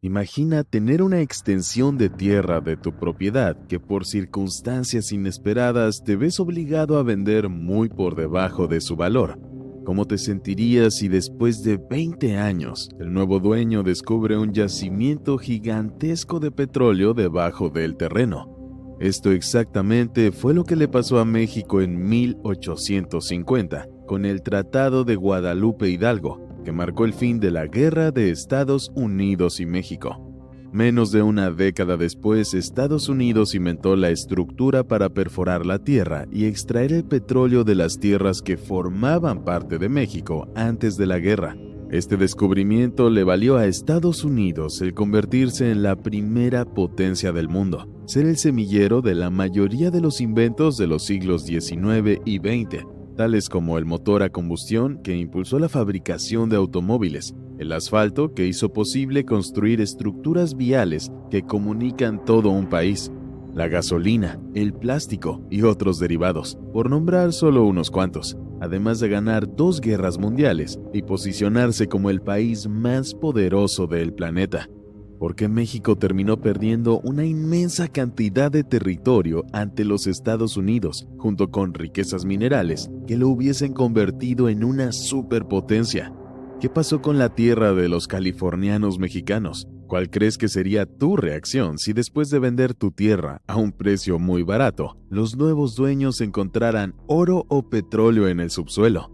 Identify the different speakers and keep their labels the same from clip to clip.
Speaker 1: Imagina tener una extensión de tierra de tu propiedad que por circunstancias inesperadas te ves obligado a vender muy por debajo de su valor. ¿Cómo te sentirías si después de 20 años el nuevo dueño descubre un yacimiento gigantesco de petróleo debajo del terreno? Esto exactamente fue lo que le pasó a México en 1850 con el Tratado de Guadalupe Hidalgo, que marcó el fin de la Guerra de Estados Unidos y México. Menos de una década después, Estados Unidos cimentó la estructura para perforar la tierra y extraer el petróleo de las tierras que formaban parte de México antes de la guerra. Este descubrimiento le valió a Estados Unidos el convertirse en la primera potencia del mundo, ser el semillero de la mayoría de los inventos de los siglos XIX y XX, tales como el motor a combustión que impulsó la fabricación de automóviles, el asfalto que hizo posible construir estructuras viales que comunican todo un país, la gasolina, el plástico y otros derivados, por nombrar solo unos cuantos, además de ganar 2 guerras mundiales y posicionarse como el país más poderoso del planeta. Porque México terminó perdiendo una inmensa cantidad de territorio ante los Estados Unidos, junto con riquezas minerales que lo hubiesen convertido en una superpotencia. ¿Qué pasó con la tierra de los californianos mexicanos? ¿Cuál crees que sería tu reacción si después de vender tu tierra a un precio muy barato, los nuevos dueños encontraran oro o petróleo en el subsuelo?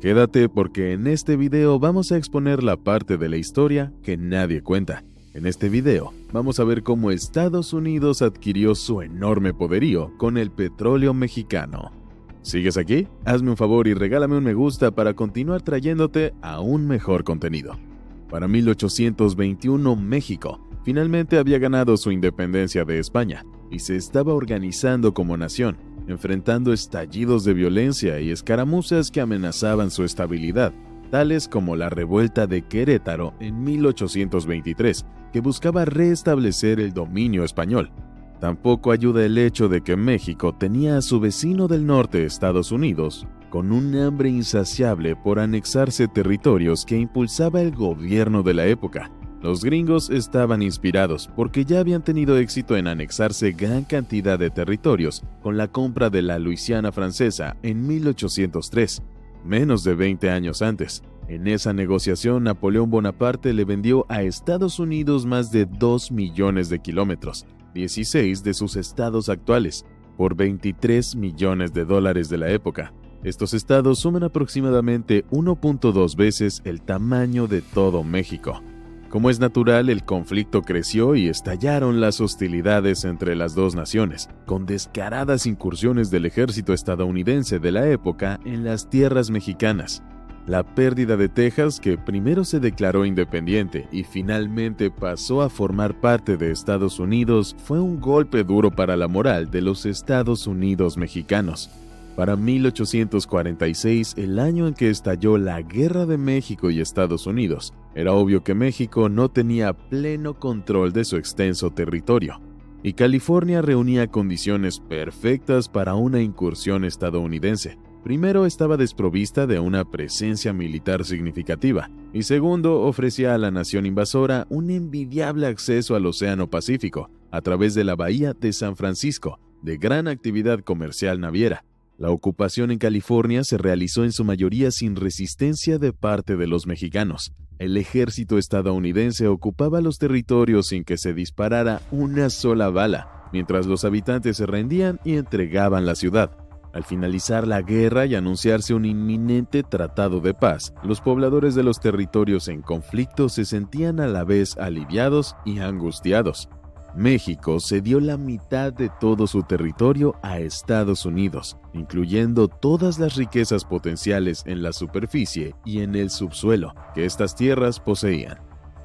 Speaker 1: Quédate porque en este video vamos a exponer la parte de la historia que nadie cuenta. En este video vamos a ver cómo Estados Unidos adquirió su enorme poderío con el petróleo mexicano. ¿Sigues aquí? Hazme un favor y regálame un me gusta para continuar trayéndote aún mejor contenido. Para 1821, México finalmente había ganado su independencia de España y se estaba organizando como nación, enfrentando estallidos de violencia y escaramuzas que amenazaban su estabilidad, tales como la revuelta de Querétaro en 1823, que buscaba restablecer el dominio español. Tampoco ayuda el hecho de que México tenía a su vecino del norte, Estados Unidos, con un hambre insaciable por anexarse territorios que impulsaba el gobierno de la época. Los gringos estaban inspirados porque ya habían tenido éxito en anexarse gran cantidad de territorios con la compra de la Luisiana francesa en 1803, menos de 20 años antes. En esa negociación, Napoleón Bonaparte le vendió a Estados Unidos más de 2 millones de kilómetros, 16 de sus estados actuales, por 23 millones de dólares de la época. Estos estados suman aproximadamente 1.2 veces el tamaño de todo México. Como es natural, el conflicto creció y estallaron las hostilidades entre las dos naciones, con descaradas incursiones del ejército estadounidense de la época en las tierras mexicanas. La pérdida de Texas, que primero se declaró independiente y finalmente pasó a formar parte de Estados Unidos, fue un golpe duro para la moral de los Estados Unidos mexicanos. Para 1846, el año en que estalló la Guerra de México y Estados Unidos, era obvio que México no tenía pleno control de su extenso territorio, y California reunía condiciones perfectas para una incursión estadounidense. Primero, estaba desprovista de una presencia militar significativa, y segundo, ofrecía a la nación invasora un envidiable acceso al Océano Pacífico a través de la bahía de San Francisco, de gran actividad comercial naviera. La ocupación en California se realizó en su mayoría sin resistencia de parte de los mexicanos. El ejército estadounidense ocupaba los territorios sin que se disparara una sola bala, mientras los habitantes se rendían y entregaban la ciudad. Al finalizar la guerra y anunciarse un inminente tratado de paz, los pobladores de los territorios en conflicto se sentían a la vez aliviados y angustiados. México cedió la mitad de todo su territorio a Estados Unidos, incluyendo todas las riquezas potenciales en la superficie y en el subsuelo que estas tierras poseían.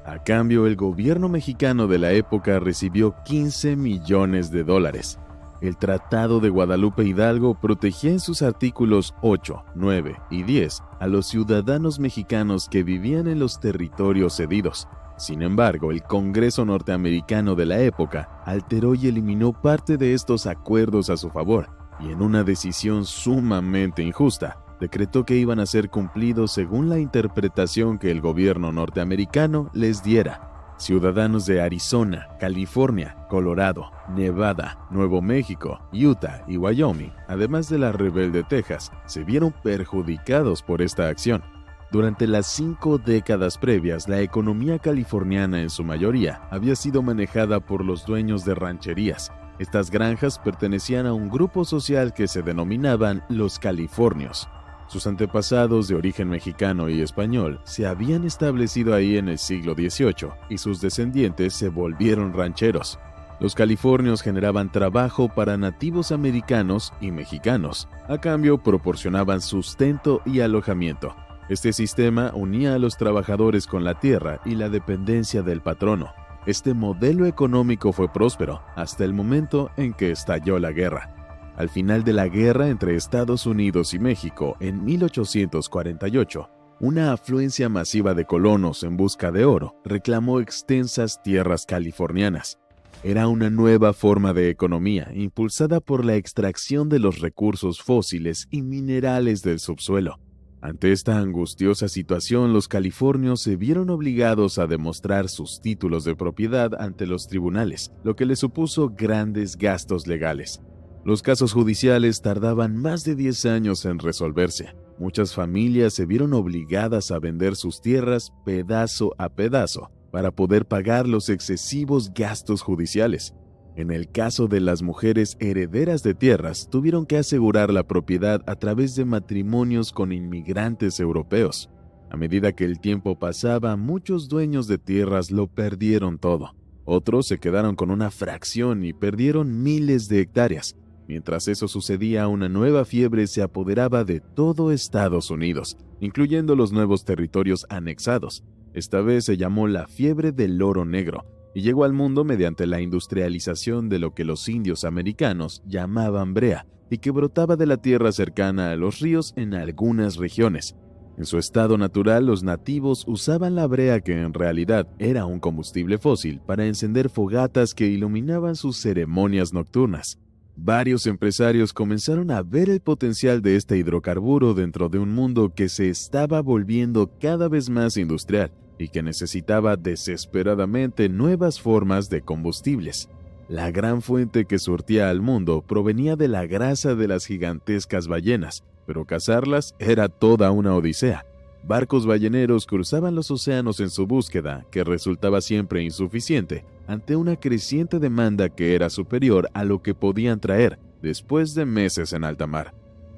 Speaker 1: A cambio, el gobierno mexicano de la época recibió 15 millones de dólares. El Tratado de Guadalupe Hidalgo protegía en sus artículos 8, 9 y 10 a los ciudadanos mexicanos que vivían en los territorios cedidos. Sin embargo, el Congreso norteamericano de la época alteró y eliminó parte de estos acuerdos a su favor, y en una decisión sumamente injusta, decretó que iban a ser cumplidos según la interpretación que el gobierno norteamericano les diera. Ciudadanos de Arizona, California, Colorado, Nevada, Nuevo México, Utah y Wyoming, además de la rebelde Texas, se vieron perjudicados por esta acción. Durante las 5 décadas previas, la economía californiana en su mayoría había sido manejada por los dueños de rancherías. Estas granjas pertenecían a un grupo social que se denominaban los californios. Sus antepasados de origen mexicano y español se habían establecido ahí en el siglo XVIII y sus descendientes se volvieron rancheros. Los californios generaban trabajo para nativos americanos y mexicanos. A cambio, proporcionaban sustento y alojamiento. Este sistema unía a los trabajadores con la tierra y la dependencia del patrono. Este modelo económico fue próspero hasta el momento en que estalló la guerra. Al final de la guerra entre Estados Unidos y México en 1848, una afluencia masiva de colonos en busca de oro reclamó extensas tierras californianas. Era una nueva forma de economía impulsada por la extracción de los recursos fósiles y minerales del subsuelo. Ante esta angustiosa situación, los californios se vieron obligados a demostrar sus títulos de propiedad ante los tribunales, lo que les supuso grandes gastos legales. Los casos judiciales tardaban más de 10 años en resolverse. Muchas familias se vieron obligadas a vender sus tierras pedazo a pedazo para poder pagar los excesivos gastos judiciales. En el caso de las mujeres herederas de tierras, tuvieron que asegurar la propiedad a través de matrimonios con inmigrantes europeos. A medida que el tiempo pasaba, muchos dueños de tierras lo perdieron todo. Otros se quedaron con una fracción y perdieron miles de hectáreas. Mientras eso sucedía, una nueva fiebre se apoderaba de todo Estados Unidos, incluyendo los nuevos territorios anexados. Esta vez se llamó la fiebre del oro negro, y llegó al mundo mediante la industrialización de lo que los indios americanos llamaban brea, y que brotaba de la tierra cercana a los ríos en algunas regiones. En su estado natural, los nativos usaban la brea, que en realidad era un combustible fósil, para encender fogatas que iluminaban sus ceremonias nocturnas. Varios empresarios comenzaron a ver el potencial de este hidrocarburo dentro de un mundo que se estaba volviendo cada vez más industrial y que necesitaba desesperadamente nuevas formas de combustibles. La gran fuente que surtía al mundo provenía de la grasa de las gigantescas ballenas, pero cazarlas era toda una odisea. Barcos balleneros cruzaban los océanos en su búsqueda, que resultaba siempre insuficiente ante una creciente demanda que era superior a lo que podían traer después de meses en alta mar.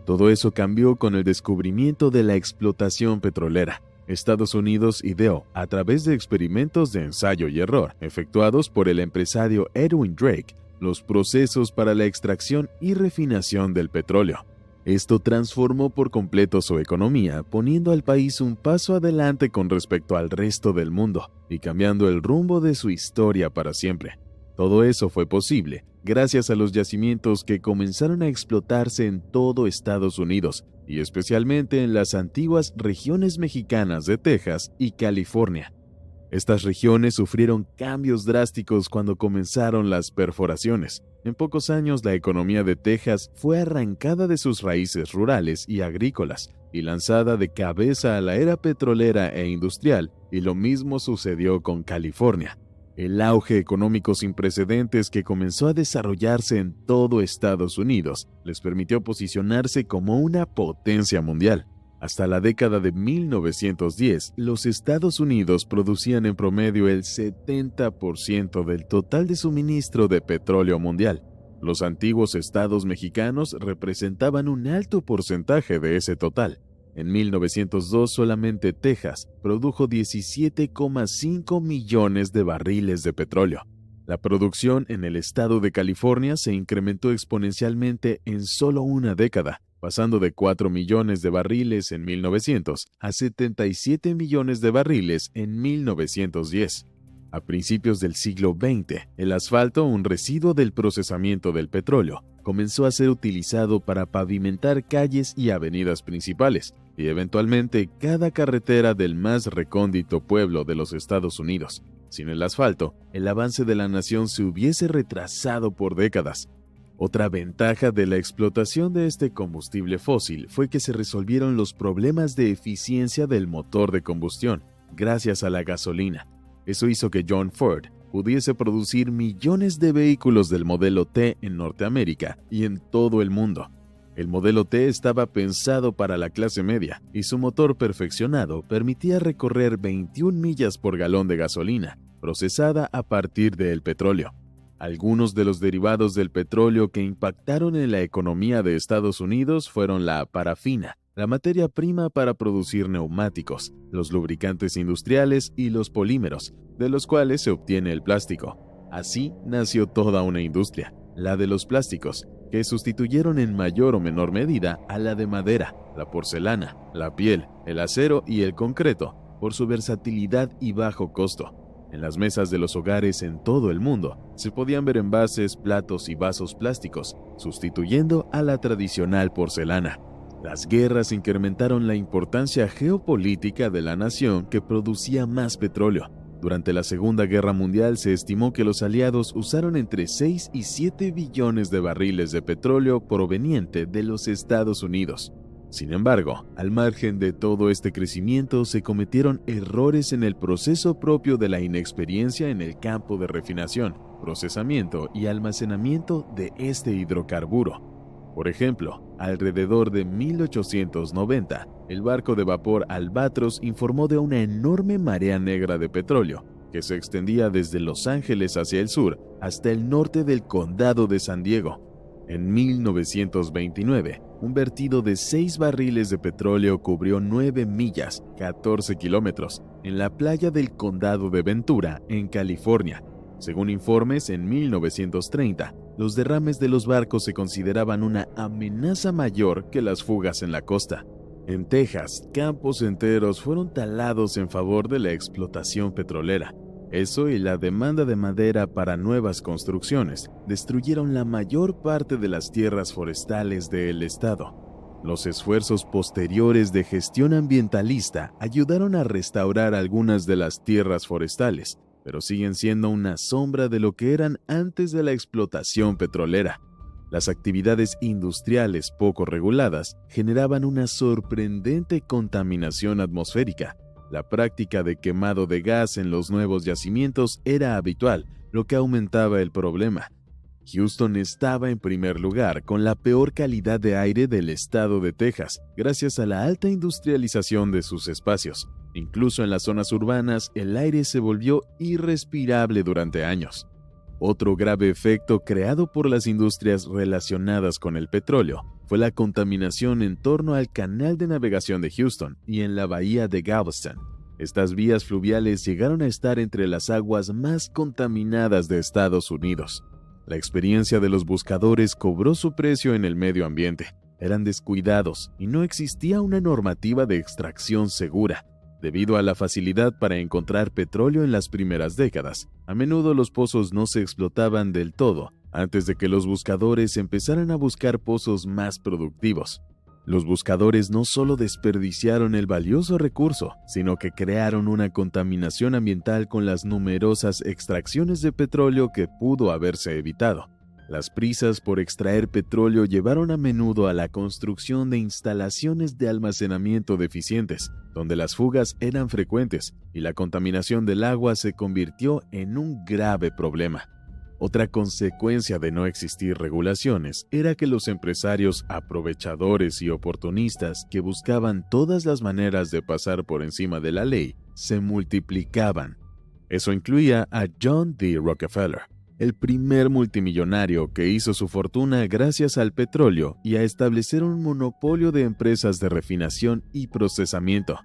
Speaker 1: Todo eso cambió con el descubrimiento de la explotación petrolera. Estados Unidos ideó, a través de experimentos de ensayo y error efectuados por el empresario Edwin Drake, los procesos para la extracción y refinación del petróleo. Esto transformó por completo su economía, poniendo al país un paso adelante con respecto al resto del mundo y cambiando el rumbo de su historia para siempre. Todo eso fue posible gracias a los yacimientos que comenzaron a explotarse en todo Estados Unidos y especialmente en las antiguas regiones mexicanas de Texas y California. Estas regiones sufrieron cambios drásticos cuando comenzaron las perforaciones. En pocos años, la economía de Texas fue arrancada de sus raíces rurales y agrícolas y lanzada de cabeza a la era petrolera e industrial, y lo mismo sucedió con California. El auge económico sin precedentes que comenzó a desarrollarse en todo Estados Unidos les permitió posicionarse como una potencia mundial. Hasta la década de 1910, los Estados Unidos producían en promedio el 70% del total de suministro de petróleo mundial. Los antiguos estados mexicanos representaban un alto porcentaje de ese total. En 1902, solamente Texas produjo 17,5 millones de barriles de petróleo. La producción en el estado de California se incrementó exponencialmente en solo una década, pasando de 4 millones de barriles en 1900 a 77 millones de barriles en 1910. A principios del siglo XX, el asfalto, un residuo del procesamiento del petróleo, comenzó a ser utilizado para pavimentar calles y avenidas principales, y eventualmente cada carretera del más recóndito pueblo de los Estados Unidos. Sin el asfalto, el avance de la nación se hubiese retrasado por décadas. Otra ventaja de la explotación de este combustible fósil fue que se resolvieron los problemas de eficiencia del motor de combustión, gracias a la gasolina. Eso hizo que John Ford pudiese producir millones de vehículos del modelo T en Norteamérica y en todo el mundo. El modelo T estaba pensado para la clase media y su motor perfeccionado permitía recorrer 21 millas por galón de gasolina, procesada a partir del petróleo. Algunos de los derivados del petróleo que impactaron en la economía de Estados Unidos fueron la parafina, la materia prima para producir neumáticos, los lubricantes industriales y los polímeros, de los cuales se obtiene el plástico. Así nació toda una industria, la de los plásticos, que sustituyeron en mayor o menor medida a la de madera, la porcelana, la piel, el acero y el concreto, por su versatilidad y bajo costo. En las mesas de los hogares en todo el mundo se podían ver envases, platos y vasos plásticos, sustituyendo a la tradicional porcelana. Las guerras incrementaron la importancia geopolítica de la nación que producía más petróleo. Durante la Segunda Guerra Mundial se estimó que los aliados usaron entre 6 y 7 billones de barriles de petróleo proveniente de los Estados Unidos. Sin embargo, al margen de todo este crecimiento, se cometieron errores en el proceso propio de la inexperiencia en el campo de refinación, procesamiento y almacenamiento de este hidrocarburo. Por ejemplo, alrededor de 1890, el barco de vapor Albatros informó de una enorme marea negra de petróleo que se extendía desde Los Ángeles hacia el sur hasta el norte del condado de San Diego. En 1929, un vertido de 6 barriles de petróleo cubrió 9 millas, 14 kilómetros, en la playa del condado de Ventura, en California. Según informes, en 1930, los derrames de los barcos se consideraban una amenaza mayor que las fugas en la costa. En Texas, campos enteros fueron talados en favor de la explotación petrolera. Eso y la demanda de madera para nuevas construcciones destruyeron la mayor parte de las tierras forestales del estado. Los esfuerzos posteriores de gestión ambientalista ayudaron a restaurar algunas de las tierras forestales, pero siguen siendo una sombra de lo que eran antes de la explotación petrolera. Las actividades industriales poco reguladas generaban una sorprendente contaminación atmosférica. La práctica de quemado de gas en los nuevos yacimientos era habitual, lo que aumentaba el problema. Houston estaba en primer lugar con la peor calidad de aire del estado de Texas, gracias a la alta industrialización de sus espacios. Incluso en las zonas urbanas, el aire se volvió irrespirable durante años. Otro grave efecto creado por las industrias relacionadas con el petróleo fue la contaminación en torno al canal de navegación de Houston y en la bahía de Galveston. Estas vías fluviales llegaron a estar entre las aguas más contaminadas de Estados Unidos. La experiencia de los buscadores cobró su precio en el medio ambiente. Eran descuidados y no existía una normativa de extracción segura. Debido a la facilidad para encontrar petróleo en las primeras décadas, a menudo los pozos no se explotaban del todo antes de que los buscadores empezaran a buscar pozos más productivos. Los buscadores no solo desperdiciaron el valioso recurso, sino que crearon una contaminación ambiental con las numerosas extracciones de petróleo que pudo haberse evitado. Las prisas por extraer petróleo llevaron a menudo a la construcción de instalaciones de almacenamiento deficientes, donde las fugas eran frecuentes y la contaminación del agua se convirtió en un grave problema. Otra consecuencia de no existir regulaciones era que los empresarios aprovechadores y oportunistas que buscaban todas las maneras de pasar por encima de la ley se multiplicaban. Eso incluía a John D. Rockefeller, el primer multimillonario que hizo su fortuna gracias al petróleo y a establecer un monopolio de empresas de refinación y procesamiento.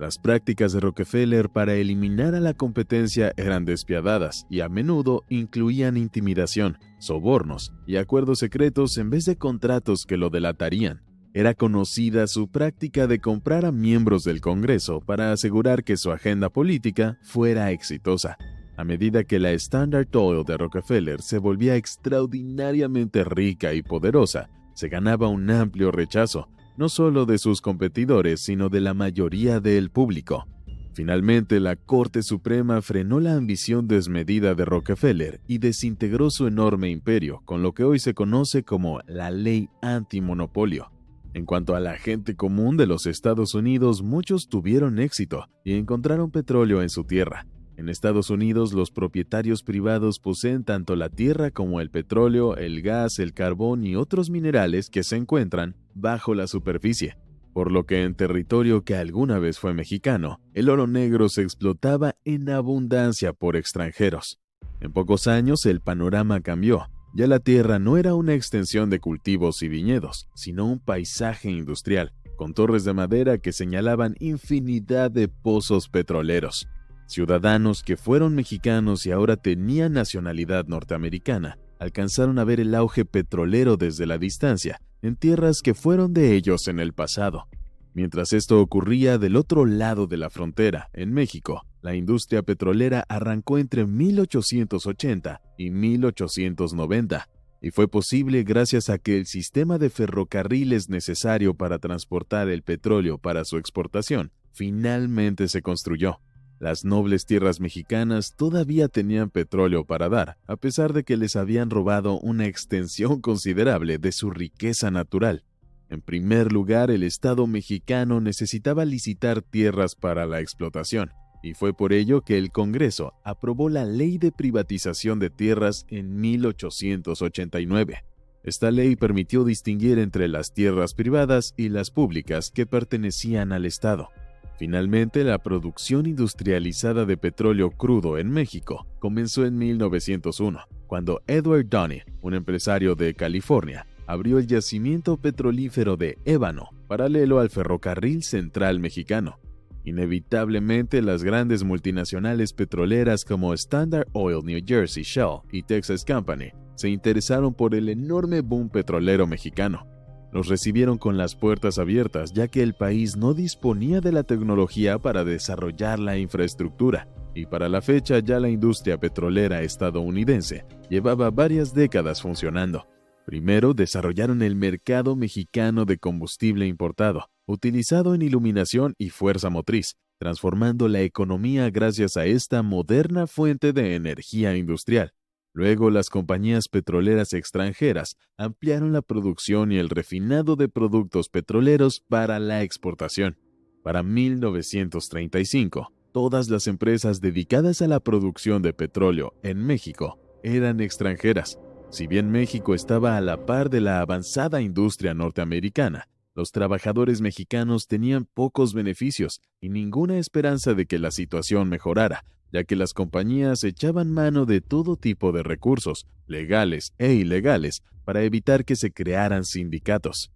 Speaker 1: Las prácticas de Rockefeller para eliminar a la competencia eran despiadadas y a menudo incluían intimidación, sobornos y acuerdos secretos en vez de contratos que lo delatarían. Era conocida su práctica de comprar a miembros del Congreso para asegurar que su agenda política fuera exitosa. A medida que la Standard Oil de Rockefeller se volvía extraordinariamente rica y poderosa, se ganaba un amplio rechazo, no solo de sus competidores, sino de la mayoría del público. Finalmente, la Corte Suprema frenó la ambición desmedida de Rockefeller y desintegró su enorme imperio, con lo que hoy se conoce como la Ley Antimonopolio. En cuanto a la gente común de los Estados Unidos, muchos tuvieron éxito y encontraron petróleo en su tierra. En Estados Unidos, los propietarios privados poseen tanto la tierra como el petróleo, el gas, el carbón y otros minerales que se encuentran bajo la superficie, por lo que en territorio que alguna vez fue mexicano, el oro negro se explotaba en abundancia por extranjeros. En pocos años el panorama cambió. Ya la tierra no era una extensión de cultivos y viñedos, sino un paisaje industrial, con torres de madera que señalaban infinidad de pozos petroleros. Ciudadanos que fueron mexicanos y ahora tenían nacionalidad norteamericana, alcanzaron a ver el auge petrolero desde la distancia, en tierras que fueron de ellos en el pasado. Mientras esto ocurría del otro lado de la frontera, en México, la industria petrolera arrancó entre 1880 y 1890, y fue posible gracias a que el sistema de ferrocarriles necesario para transportar el petróleo para su exportación finalmente se construyó. Las nobles tierras mexicanas todavía tenían petróleo para dar, a pesar de que les habían robado una extensión considerable de su riqueza natural. En primer lugar, el Estado mexicano necesitaba licitar tierras para la explotación, y fue por ello que el Congreso aprobó la Ley de Privatización de Tierras en 1889. Esta ley permitió distinguir entre las tierras privadas y las públicas que pertenecían al Estado. Finalmente, la producción industrializada de petróleo crudo en México comenzó en 1901, cuando Edward Donny, un empresario de California, abrió el yacimiento petrolífero de Ébano, paralelo al ferrocarril central mexicano. Inevitablemente, las grandes multinacionales petroleras como Standard Oil New Jersey Shell y Texas Company se interesaron por el enorme boom petrolero mexicano. Los recibieron con las puertas abiertas, ya que el país no disponía de la tecnología para desarrollar la infraestructura, y para la fecha ya la industria petrolera estadounidense llevaba varias décadas funcionando. Primero desarrollaron el mercado mexicano de combustible importado, utilizado en iluminación y fuerza motriz, transformando la economía gracias a esta moderna fuente de energía industrial. Luego, las compañías petroleras extranjeras ampliaron la producción y el refinado de productos petroleros para la exportación. Para 1935, todas las empresas dedicadas a la producción de petróleo en México eran extranjeras. Si bien México estaba a la par de la avanzada industria norteamericana, los trabajadores mexicanos tenían pocos beneficios y ninguna esperanza de que la situación mejorara, ya que las compañías echaban mano de todo tipo de recursos, legales e ilegales, para evitar que se crearan sindicatos.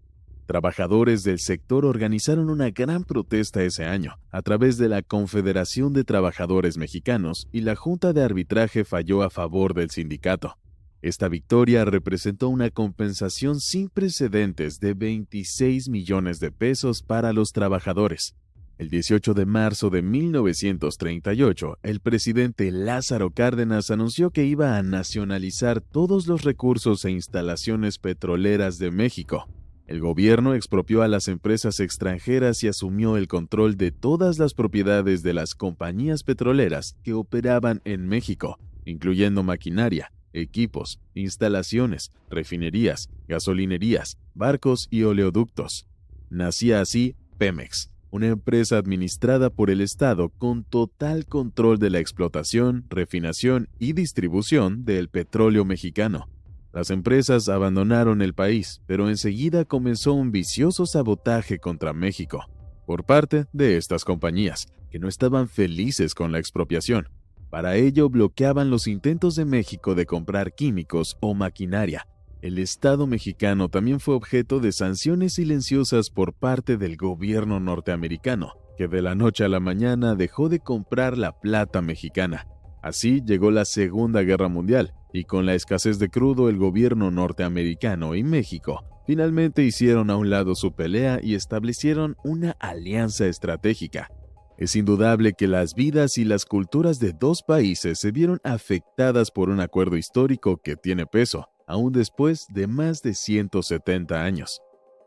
Speaker 1: Trabajadores del sector organizaron una gran protesta ese año, a través de la Confederación de Trabajadores Mexicanos, y la Junta de Arbitraje falló a favor del sindicato. Esta victoria representó una compensación sin precedentes de 26 millones de pesos para los trabajadores. El 18 de marzo de 1938, el presidente Lázaro Cárdenas anunció que iba a nacionalizar todos los recursos e instalaciones petroleras de México. El gobierno expropió a las empresas extranjeras y asumió el control de todas las propiedades de las compañías petroleras que operaban en México, incluyendo maquinaria, equipos, instalaciones, refinerías, gasolinerías, barcos y oleoductos. Nacía así Pemex, una empresa administrada por el Estado con total control de la explotación, refinación y distribución del petróleo mexicano. Las empresas abandonaron el país, pero enseguida comenzó un vicioso sabotaje contra México por parte de estas compañías, que no estaban felices con la expropiación. Para ello, bloqueaban los intentos de México de comprar químicos o maquinaria. El Estado mexicano también fue objeto de sanciones silenciosas por parte del gobierno norteamericano, que de la noche a la mañana dejó de comprar la plata mexicana. Así llegó la Segunda Guerra Mundial, y con la escasez de crudo, el gobierno norteamericano y México finalmente hicieron a un lado su pelea y establecieron una alianza estratégica. Es indudable que las vidas y las culturas de dos países se vieron afectadas por un acuerdo histórico que tiene peso, aún después de más de 170 años.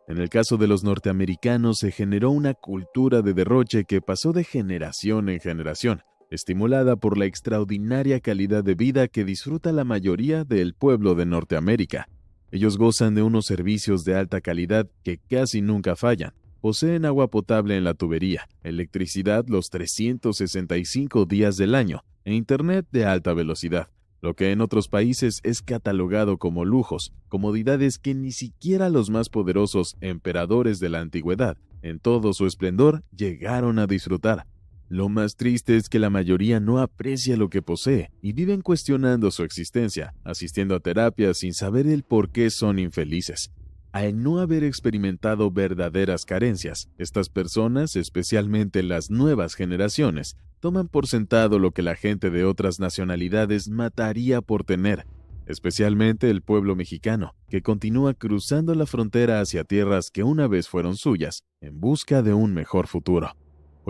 Speaker 1: En el caso de los norteamericanos se generó una cultura de derroche que pasó de generación en generación, estimulada por la extraordinaria calidad de vida que disfruta la mayoría del pueblo de Norteamérica. Ellos gozan de unos servicios de alta calidad que casi nunca fallan. Poseen agua potable en la tubería, electricidad los 365 días del año, e Internet de alta velocidad, lo que en otros países es catalogado como lujos, comodidades que ni siquiera los más poderosos emperadores de la antigüedad, en todo su esplendor, llegaron a disfrutar. Lo más triste es que la mayoría no aprecia lo que posee y viven cuestionando su existencia, asistiendo a terapias sin saber el por qué son infelices. Al no haber experimentado verdaderas carencias, estas personas, especialmente las nuevas generaciones, toman por sentado lo que la gente de otras nacionalidades mataría por tener, especialmente el pueblo mexicano, que continúa cruzando la frontera hacia tierras que una vez fueron suyas, en busca de un mejor futuro.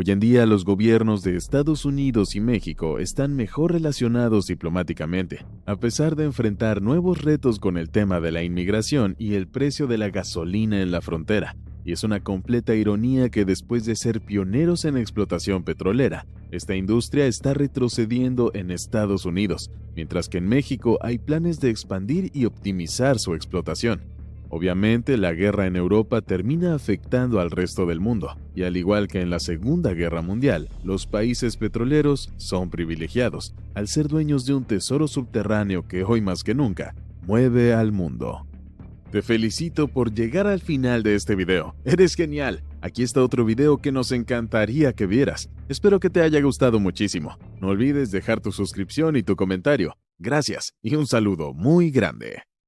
Speaker 1: Hoy en día los gobiernos de Estados Unidos y México están mejor relacionados diplomáticamente, a pesar de enfrentar nuevos retos con el tema de la inmigración y el precio de la gasolina en la frontera. Y es una completa ironía que después de ser pioneros en explotación petrolera, esta industria está retrocediendo en Estados Unidos, mientras que en México hay planes de expandir y optimizar su explotación. Obviamente, la guerra en Europa termina afectando al resto del mundo, y al igual que en la Segunda Guerra Mundial, los países petroleros son privilegiados, al ser dueños de un tesoro subterráneo que hoy más que nunca mueve al mundo. Te felicito por llegar al final de este video. ¡Eres genial! Aquí está otro video que nos encantaría que vieras. Espero que te haya gustado muchísimo. No olvides dejar tu suscripción y tu comentario. Gracias y un saludo muy grande.